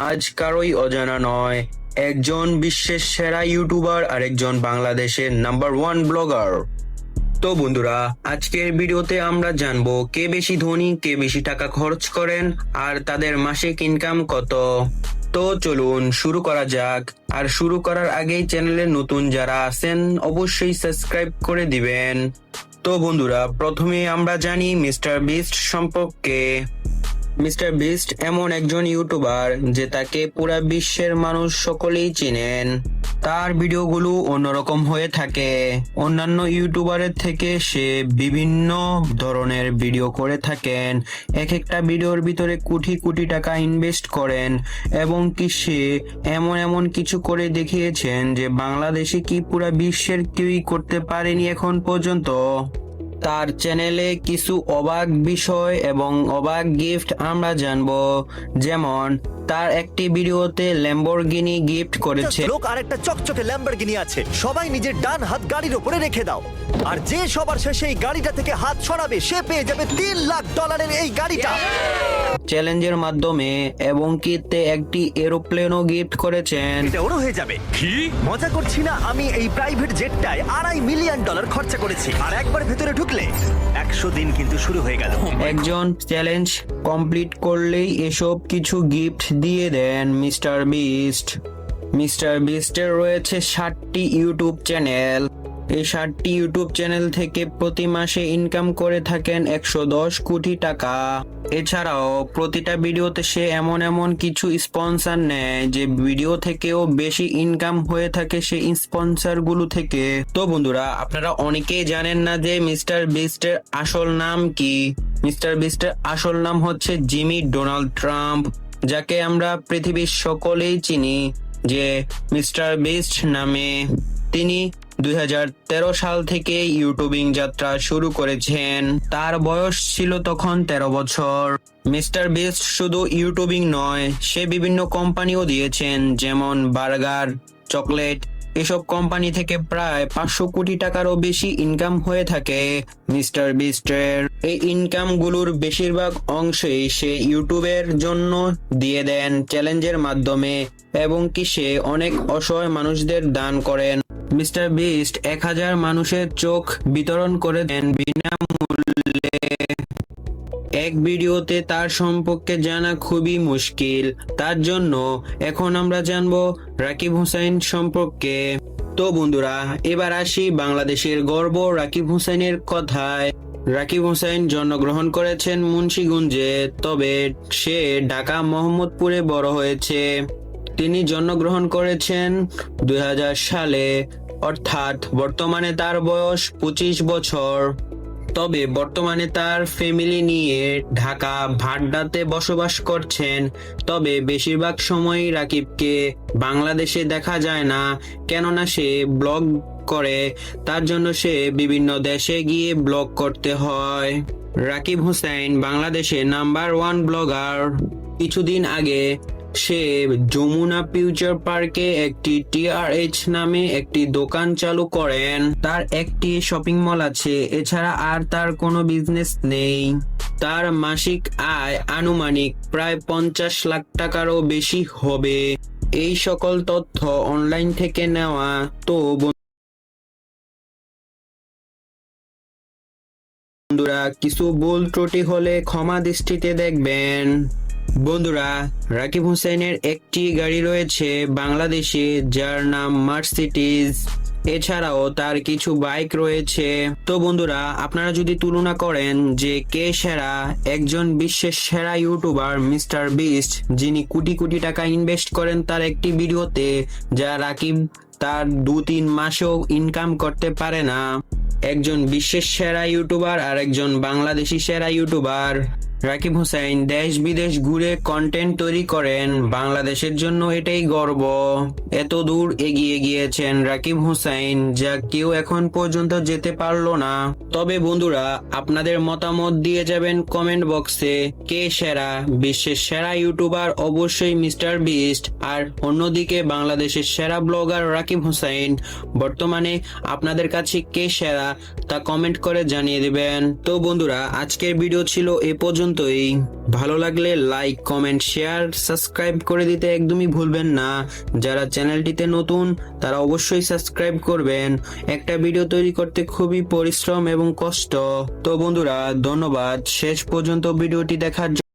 আজ কারোই অজানা নয়, একজন বিশ্বের সেরা ইউটিউবার আর একজন বাংলাদেশের নাম্বার ওয়ান ব্লগার। তো বন্ধুরা, আজকের ভিডিওতে আমরা জানবো কে বেশি ধনী, কে বেশি টাকা খরচ করেন আর তাদের মাসিক ইনকাম কত। তো চলুন শুরু করা যাক। আর শুরু করার আগেই চ্যানেলে নতুন যারা আছেন অবশ্যই সাবস্ক্রাইব করে দিবেন। তো বন্ধুরা, প্রথমে আমরা জানি মিস্টার বিস্ট সম্পর্কে। মিস্টার বিস্ট এমন একজন ইউটিউবার যে তাকে পুরা বিশ্বের মানুষ সকলেই চেনেন। তার ভিডিওগুলো অন্যরকম হয়ে থাকে। অন্যান্য ইউটিউবারের থেকে সে বিভিন্ন ধরনের ভিডিও করে থাকেন। এক একটা ভিডিওর ভিতরে কোটি কোটি টাকা ইনভেস্ট করেন এবং কি সে এমন এমন কিছু করে দেখিয়েছেন যে বাংলাদেশে কি পুরা বিশ্বের কেউই করতে পারেনি এখন পর্যন্ত। তার চ্যানেলে কিছু অবাক বিষয় এবং অবাক গিফট আমরা জানবো, যেমন তার একটি ভিডিওতে ল্যাম্বরগিনি গিফট করেছে। লোক আরেকটা চকচকে ল্যাম্বরগিনি আছে, সবাই নিজের ডান হাত গাড়ির উপরে রেখে দাও, আর যে সবার শেষে এই গাড়িটা থেকে হাত সরাবে সে পেয়ে যাবে $3 লাখ এই গাড়িটা। চ্যালেঞ্জের মাধ্যমে এবং কি তে একটি এরোপ্লেনও গিফট করেছেন। এটা ওরও হয়ে যাবে। কি? মজা করছি না, আমি এই প্রাইভেট জেটটায় $2.5 মিলিয়ন খরচা করেছি, আর একবার ভেতরে ঢুকলে 100 দিন কিন্তু শুরু হয়ে গেল। একজন চ্যালেঞ্জ কমপ্লিট করলেই এসব কিছু গিফট দিয়ে দেন মিস্টার বিস্ট। মিস্টার বিস্টের রয়েছে 60টি ইউটিউব চ্যানেল। এই 60টি ইউটিউব চ্যানেল থেকে প্রতি মাসে ইনকাম করে থাকেন 110 কোটি টাকা। এছাড়াও প্রতিটা ভিডিওতে সে এমন এমন কিছু স্পন্সর নেয় যে ভিডিও থেকেও বেশি ইনকাম হয়ে থাকে সেই স্পন্সর গুলো থেকে। তো বন্ধুরা, আপনারা অনেকেই জানেন না যে মিস্টার বিস্টের আসল নাম কি। মিস্টার বিস্টের আসল নাম হচ্ছে জিমি ডোনাল্ড ট্রাম্প, যাকে আমরা পৃথিবীর সকলেই চিনি যে মিস্টার বিস্ট নামে। তিনি 2013 সাল থেকে ইউটিউবিং যাত্রা শুরু করেছেন। তার বয়স ছিল তখন 13 বছর। মিস্টার বিস্ট শুধু ইউটিউবিং নয়, সে বিভিন্ন কোম্পানিও দিয়েছেন, যেমন বার্গার, চকলেট। এসব কোম্পানি থেকে প্রায় 500 কোটি টাকারও বেশি ইনকাম হয়ে থাকে মিস্টার বিস্টের। এই ইনকাম গুলোর বেশিরভাগ অংশই সে ইউটিউবের জন্য দিয়ে দেন চ্যালেঞ্জের মাধ্যমে, এবং কি সে অনেক অসহায় মানুষদের দান করেন। মিস্টার বিস্ট 1000 মানুষের চোখ বিতরণ করে দেন বিনামূল্যে। এক ভিডিওতে তার সম্পর্কে জানা খুবই মুশকিল, তার জন্য এখন আমরা জানবো রাকিব হুসাইন সম্পর্কে। তো বন্ধুরা, এবার আসি বাংলাদেশের গর্ব রাকিব হুসাইনের কথায়। রাকিব হুসাইন জন্মগ্রহণ করেছেন মুন্সিগঞ্জে, তবে সে ঢাকা মোহাম্মদপুরে বড় হয়েছে। তিনি জন্মগ্রহণ করেছেন 2000 সালে, অর্থাৎ বর্তমানে তার বয়স 25 বছর। তবে বর্তমানে তার ফ্যামিলি নিয়ে ঢাকা ভাড্ডাতে বসবাস করছেন। তবে বেশিরভাগ সময়ই রাকিবকে বাংলাদেশে দেখা যায় না, কেননা সে ব্লগ করে, তার জন্য সে বিভিন্ন দেশে গিয়ে ব্লগ করতে হয়। রাকিব হুসাইন বাংলাদেশে নাম্বার ওয়ান ব্লগার। কিছুদিন আগে সে যমুনা ফিউচার পার্কে একটি TRH নামে একটি দোকান চালু করেন। তার একটি শপিং মল আছে, এছাড়া আর তার কোনো বিজনেস নেই। তার মাসিক আয় আনুমানিক প্রায় 50 লাখ টাকারও বেশি হবে। এই সকল তথ্য অনলাইন থেকে নেওয়া। তো বন্ধুরা, কিছু ভুল ত্রুটি হলে ক্ষমা দৃষ্টিতে দেখবেন। বন্ধুরা, রাকিব হুসাইনের একটি গাড়ি রয়েছে বাংলাদেশে, যার নাম মার্সিডিজ। এছাড়াও তার কিছু বাইক রয়েছে। তো বন্ধুরা, আপনারা যদি তুলনা করেন যে কে সেরা, একজন বিশ্বের সেরা ইউটিউবার মিস্টার বিস্ট, যিনি কোটি কোটি টাকা ইনভেস্ট করেন তার একটি ভিডিওতে, যা রাকিব তার 2-3 মাসেও ইনকাম করতে পারে না। একজন বিশ্বের সেরা ইউটিউবার আর একজন বাংলাদেশি সেরা ইউটিউবার। রাকিব হুসাইন দেশ বিদেশ ঘুরে কন্টেন্ট তৈরি করেন, বাংলাদেশের জন্য এটাই গর্ব। এত দূর এগিয়ে গিয়েছেন রাকিব হুসাইন, যা কেউ এখন পর্যন্ত যেতে পারলো না। তবে বন্ধুরা, আপনাদের মতামত দিয়ে যাবেন কমেন্ট বক্সে। কে সেরা? বিশ্বের সেরা ইউটিউবার অবশ্যই মিস্টার বিস্ট, আর অন্যদিকে বাংলাদেশের সেরা ব্লগার রাকিব হুসাইন। বর্তমানে আপনাদের কাছে কে সেরা তা কমেন্ট করে জানিয়ে দিবেন। তো বন্ধুরা, আজকের ভিডিও ছিল এ পর্যন্ত। পর্যন্তই। ভালো লাগলে লাইক, কমেন্ট, শেয়ার, সাবস্ক্রাইব করে দিতে একদমই ভুলবেন না। যারা চ্যানেলটিতে নতুন তারা অবশ্যই সাবস্ক্রাইব করবেন। একটা ভিডিও তৈরি করতে খুবই পরিশ্রম এবং কষ্ট। তো বন্ধুরা, ধন্যবাদ শেষ পর্যন্ত ভিডিওটি দেখার জন্য।